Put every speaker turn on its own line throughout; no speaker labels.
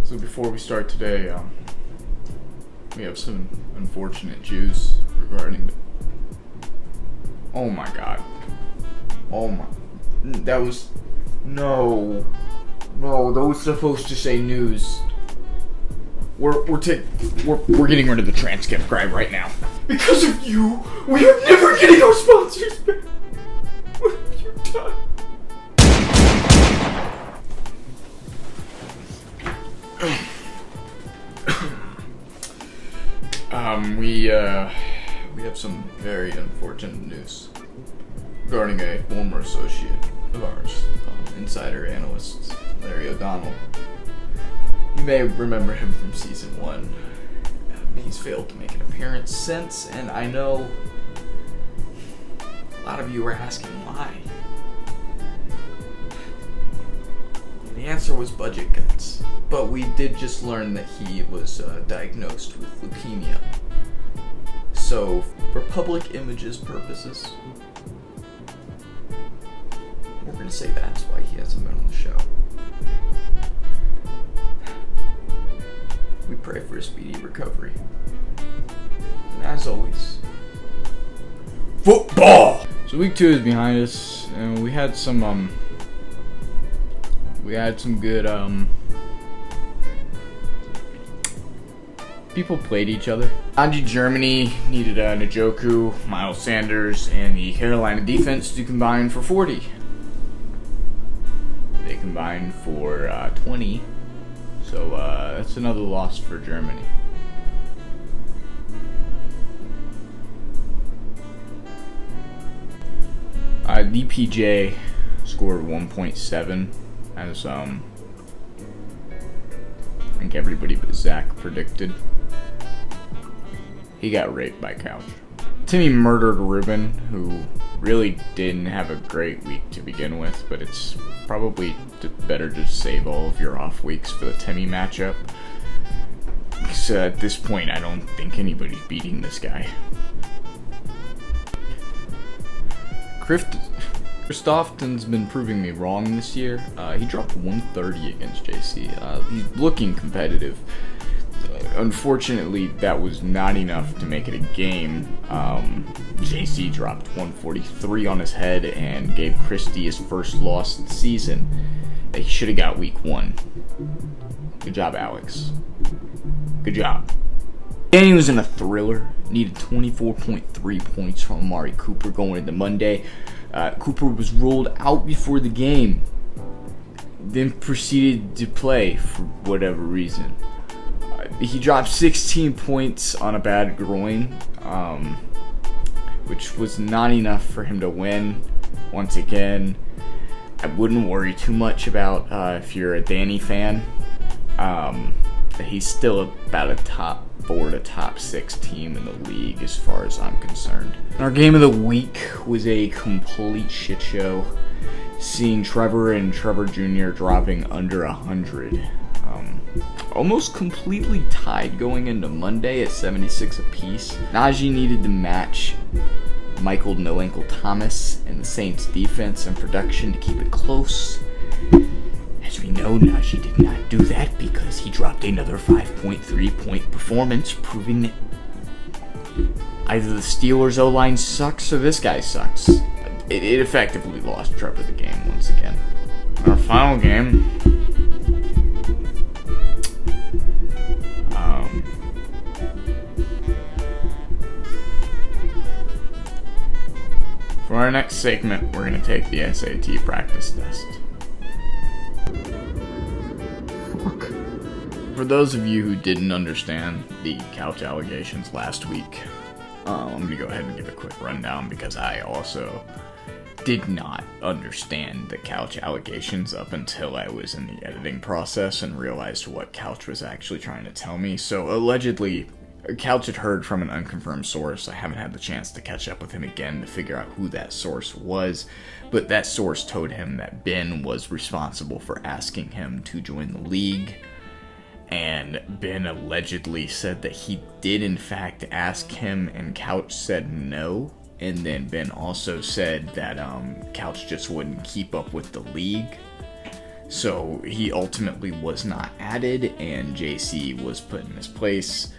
So before we start today, we have some unfortunate news regarding. Oh my God! Oh my! That was no. That was supposed to say news. We're getting rid of the transcript right now. Because of you, we are never getting our sponsors back. What have you done? We have some very unfortunate news regarding a former associate of ours, insider analyst Larry O'Donnell. You may remember him from season 1. He's failed to make an appearance since, and I know a lot of you are asking why. The answer was budget cuts, but we did just learn that he was diagnosed with leukemia. So, for public images purposes, we're going to say that's why he hasn't been on the show. We pray for a speedy recovery. And as always, football! So week 2 is behind us, and we had some good, people played each other. Germany needed Njoku, Miles Sanders, and the Carolina defense to combine for 40. They combined for 20. So that's another loss for Germany. DPJ scored 1.7 as I think everybody but Zach predicted. He got raped by Couch. Timmy murdered Ruben, who really didn't have a great week to begin with, but it's probably better to save all of your off weeks for the Timmy matchup. Because at this point, I don't think anybody's beating this guy. Christoften's been proving me wrong this year. He dropped 130 against JC. He's looking competitive. Unfortunately, that was not enough to make it a game. JC dropped 143 on his head and gave Christie his first loss of the season. He should have got week 1. Good job, Alex. Good job. Danny was in a thriller. Needed 24.3 points from Amari Cooper going into Monday. Cooper was rolled out before the game, then proceeded to play for whatever reason. He dropped 16 points on a bad groin, which was not enough for him to win. Once again, I wouldn't worry too much about if you're a Danny fan. He's still about a top 4 to top 6 team in the league as far as I'm concerned. Our game of the week was a complete shit show, seeing Trevor and Trevor Jr. dropping under 100. Almost completely tied going into Monday at 76 apiece. Najee needed to match Michael No Ankle Thomas and the Saints defense and production to keep it close. As we know, Najee did not do that because he dropped another 5.3 point performance, proving that either the Steelers' O-line sucks or this guy sucks. It effectively lost Trevor the game once again. Our final game, for our next segment, we're going to take the SAT practice test. For those of you who didn't understand the Couch allegations last week, I'm going to go ahead and give a quick rundown because I also did not understand the Couch allegations up until I was in the editing process and realized what Couch was actually trying to tell me. So allegedly, Couch had heard from an unconfirmed source. I haven't had the chance to catch up with him again to figure out who that source was, but that source told him that Ben was responsible for asking him to join the league, and Ben allegedly said that he did in fact ask him and Couch said no, and then Ben also said that Couch just wouldn't keep up with the league. So he ultimately was not added, and JC was put in his place.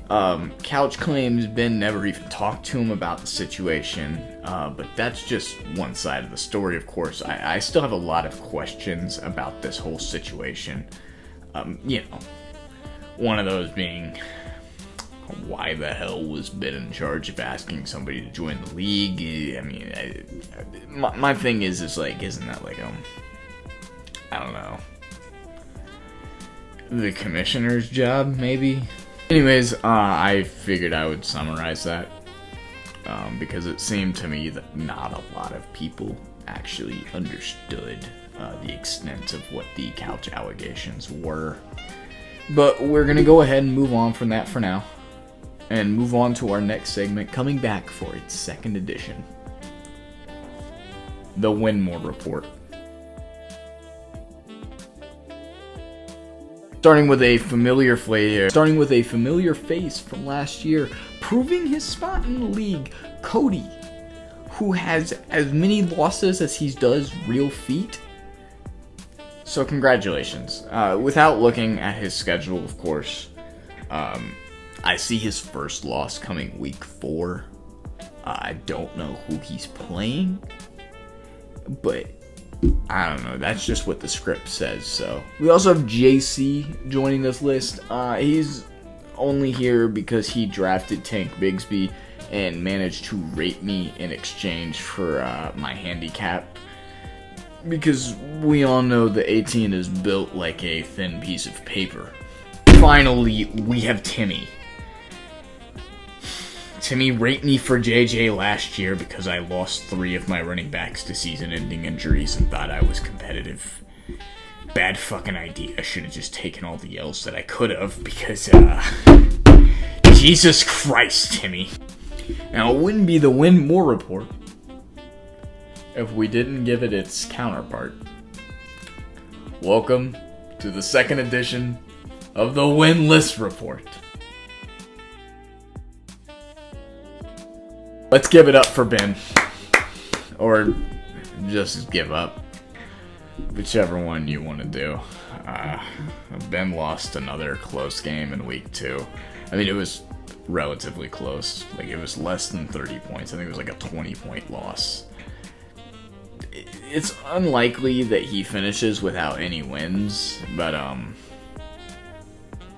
Couch claims Ben never even talked to him about the situation, but that's just one side of the story, of course. I still have a lot of questions about this whole situation. One of those being, why the hell was Ben in charge of asking somebody to join the league? I mean, my thing is like, isn't that like, I don't know, the commissioner's job, maybe? Anyways, I figured I would summarize that, because it seemed to me that not a lot of people actually understood the extent of what the couch allegations were. But we're gonna go ahead and move on from that for now, and move on to our next segment, coming back for its second edition, the Winmore Report. Starting with a familiar face from last year, proving his spot in the league, Cody, who has as many losses as he does real feet. So congratulations. Without looking at his schedule, of course, I see his first loss coming week 4. I don't know who he's playing, but I don't know, that's just what the script says. So we also have JC joining this list. He's only here because he drafted Tank Bigsby and managed to rate me in exchange for my handicap, because we all know the 18 is built like a thin piece of paper. Finally, we have Timmy. Timmy rate me for JJ last year because I lost 3 of my running backs to season-ending injuries and thought I was competitive. Bad fucking idea. I should have just taken all the L's that I could have, because, Jesus Christ, Timmy. Now, it wouldn't be the Winmore Report if we didn't give it its counterpart. Welcome to the second edition of the Winless Report. Let's give it up for Ben. Or just give up. Whichever one you want to do. Ben lost another close game in week 2. I mean, it was relatively close. Like, it was less than 30 points. I think it was like a 20-point loss. It's unlikely that he finishes without any wins, but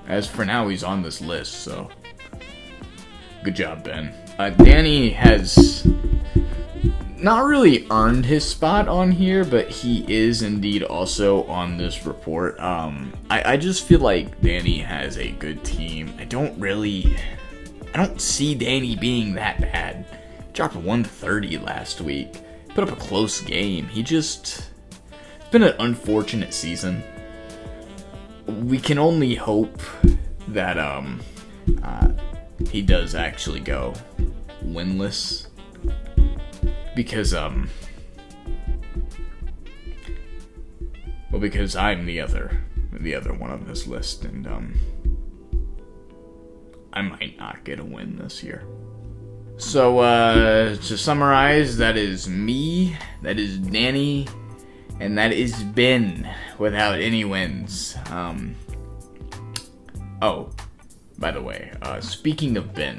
as for now, he's on this list, so good job, Ben. Danny has not really earned his spot on here, but he is indeed also on this report. I just feel like Danny has a good team. I don't see Danny being that bad. He dropped 130 last week. Put up a close game. It's been an unfortunate season. We can only hope that he does actually go winless, because because I'm the other one on this list, and I might not get a win this year. So to summarize, that is me, that is Danny, and that is Ben without any wins. Oh, by the way, speaking of Ben,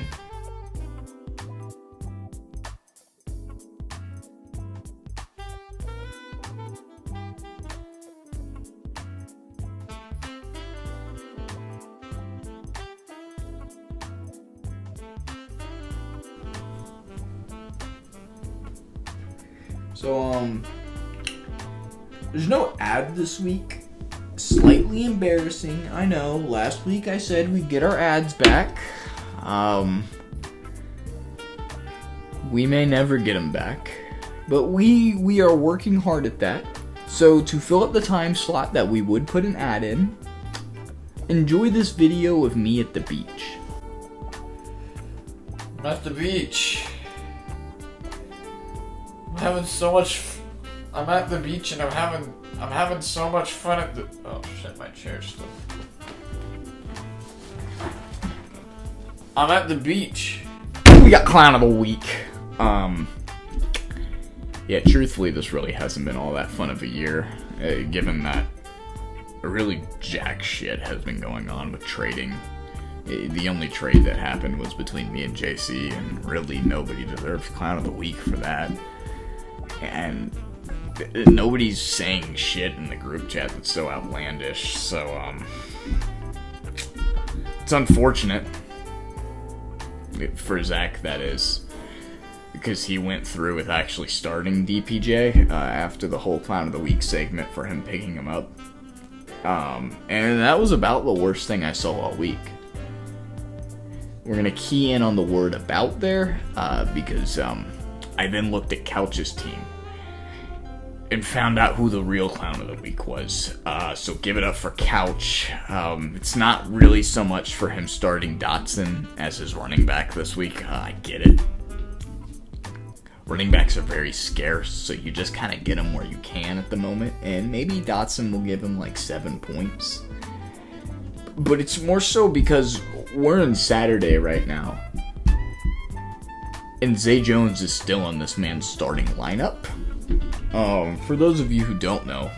there's no ad this week. Slightly embarrassing, I know. Last week I said we'd get our ads back. We may never get them back, but we are working hard at that. So to fill up the time slot that we would put an ad in, enjoy this video of me at the beach.
I'm at the beach. I'm having so much. I'm at the beach and I'm having so much fun at the. Oh shit, my chair's still. I'm at the beach.
We got Clown of the Week. Yeah, truthfully, this really hasn't been all that fun of a year, given that really jack shit has been going on with trading. The only trade that happened was between me and JC, and really nobody deserves Clown of the Week for that. And nobody's saying shit in the group chat that's so outlandish, so, it's unfortunate. For Zach, that is. Because he went through with actually starting DPJ after the whole Clown of the Week segment for him picking him up. And that was about the worst thing I saw all week. We're going to key in on the word about there, because I then looked at Couch's team and found out who the real Clown of the Week was. So give it up for Couch. It's not really so much for him starting Dotson as his running back this week. I get it. Running backs are very scarce, so you just kind of get them where you can at the moment. And maybe Dotson will give him like 7 points. But it's more so because we're in Saturday right now. And Zay Jones is still on this man's starting lineup. For those of you who don't know,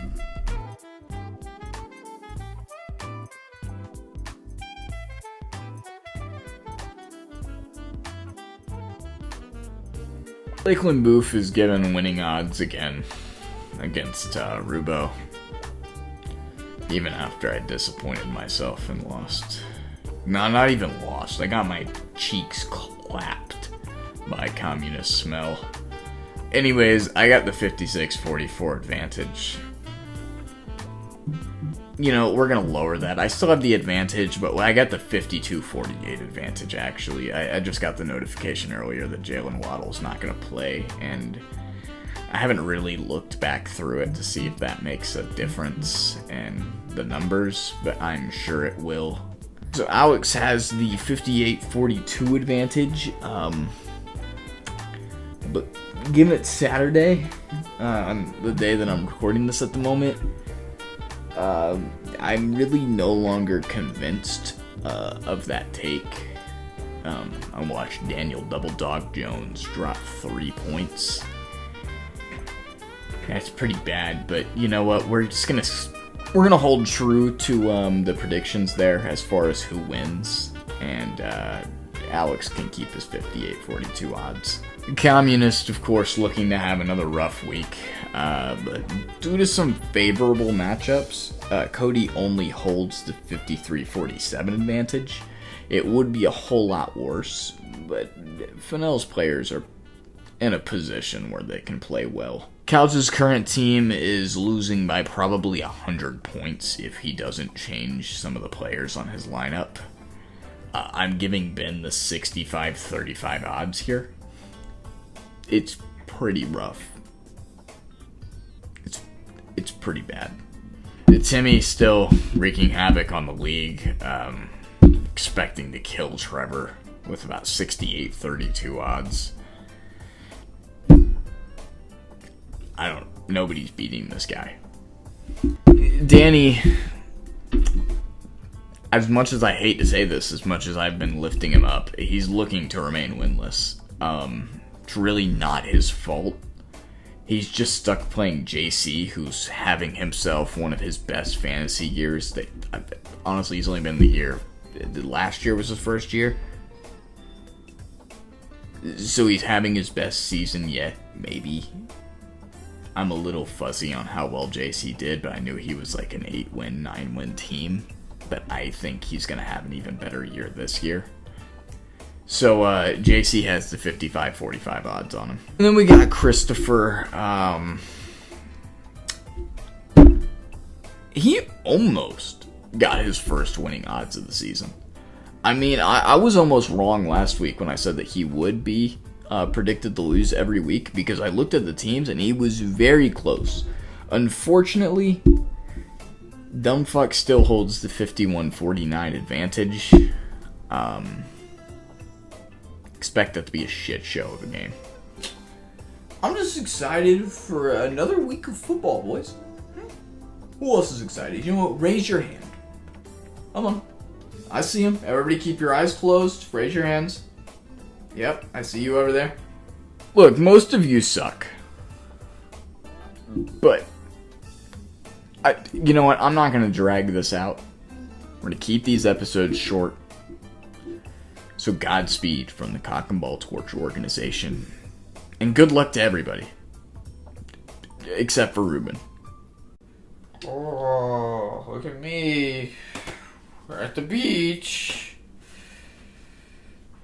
Lakeland Booth is given winning odds again against Rubo. Even after I disappointed myself and lost. No, not even lost. I got my cheeks clapped by Communist Smell. Anyways, I got the 56-44 advantage. You know, we're going to lower that. I still have the advantage, but I got the 52-48 advantage, actually. I just got the notification earlier that Jalen Waddle's not going to play, and I haven't really looked back through it to see if that makes a difference in the numbers, but I'm sure it will. So Alex has the 58-42 advantage, but given it's Saturday, on the day that I'm recording this at the moment, I'm really no longer convinced of that take. I watched Daniel Double Dog Jones drop 3 points. That's pretty bad, but you know what? We're gonna hold true to the predictions there as far as who wins, and Alex can keep his 58-42 odds. Communist, of course, looking to have another rough week, but due to some favorable matchups, Cody only holds the 53-47 advantage. It would be a whole lot worse, but Fennell's players are in a position where they can play well. Couch's current team is losing by probably 100 points if he doesn't change some of the players on his lineup. I'm giving Ben the 65-35 odds here. It's pretty rough. It's pretty bad. Timmy's still wreaking havoc on the league, expecting to kill Trevor with about 68-32 odds. Nobody's beating this guy. Danny, as much as I hate to say this, as much as I've been lifting him up, he's looking to remain winless. It's really not his fault. He's just stuck playing JC, who's having himself one of his best fantasy years. Honestly, he's only been in the year. Last year was his first year. So he's having his best season yet, maybe. I'm a little fuzzy on how well JC did, but I knew he was like an 8-win, 9-win team. But I think he's going to have an even better year this year. So JC has the 55-45 odds on him. And then we got Christopher. He almost got his first winning odds of the season. I mean, I was almost wrong last week when I said that he would be predicted to lose every week, because I looked at the teams and he was very close. Unfortunately, Dumbfuck still holds the 51-49 advantage. Expect that to be a shit show of a game.
I'm just excited for another week of football, boys. Who else is excited? You know what? Raise your hand. Come on. I see him. Everybody keep your eyes closed. Raise your hands. Yep, I see you over there.
Look, most of you suck. But You know what? I'm not going to drag this out. We're going to keep these episodes short. So Godspeed from the Cock and Ball Torch organization. And good luck to everybody. Except for Ruben.
Oh, look at me. We're at the beach.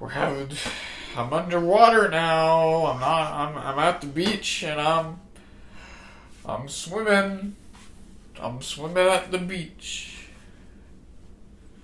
I'm underwater now. I'm at the beach and I'm swimming. I'm swimming at the beach.